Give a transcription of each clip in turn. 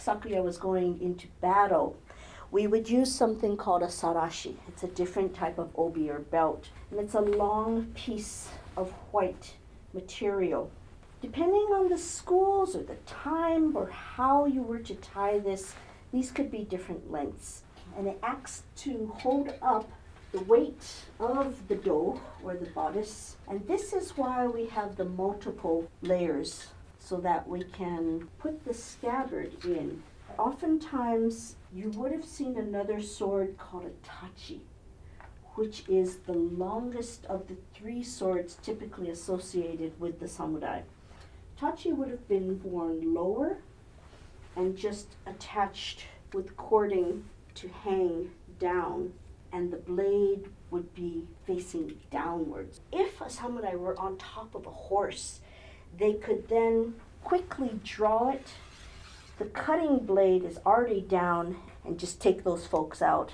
Sakuya was going into battle, we would use something called a sarashi. It's a different type of obi or belt. And it's a long piece of white material. Depending on the schools or the time or how you were to tie this, these could be different lengths. And it acts to hold up the weight of the do or the bodice. And this is why we have the multiple layers, so that we can put the scabbard in. Oftentimes, you would have seen another sword called a tachi, which is the longest of the 3 swords typically associated with the samurai. Tachi would have been worn lower and just attached with cording to hang down, and the blade would be facing downwards. If a samurai were on top of a horse, they could then quickly draw it. The cutting blade is already down and just take those folks out.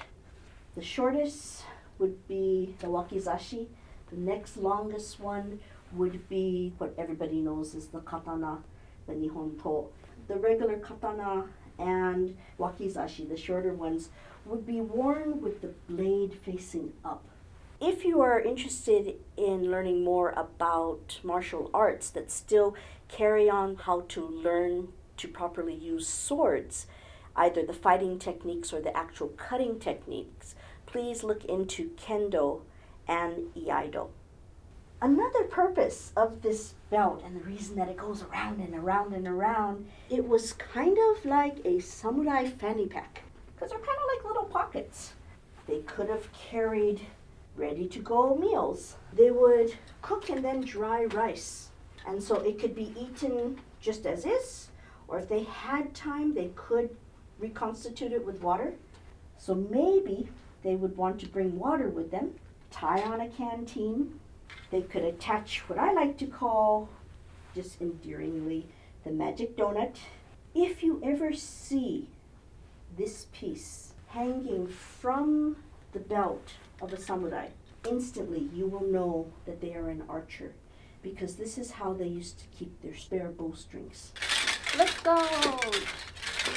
The shortest would be the wakizashi. The next longest one would be what everybody knows is the katana, the nihon to. The regular katana and wakizashi, the shorter ones, would be worn with the blade facing up. If you are interested in learning more about martial arts that still carry on how to learn to properly use swords, either the fighting techniques or the actual cutting techniques, please look into kendo and iaido. Another purpose of this belt, and the reason that it goes around and around and around, it was kind of like a samurai fanny pack, because they're kind of like little pockets. They could have carried ready-to-go meals. They would cook and then dry rice, and so it could be eaten just as is, or if they had time, they could reconstitute it with water. So maybe they would want to bring water with them, tie on a canteen. They could attach what I like to call, just endearingly, the magic donut. If you ever see this piece hanging from the belt of a samurai, instantly you will know that they are an archer, because this is how they used to keep their spare bowstrings. Let's go!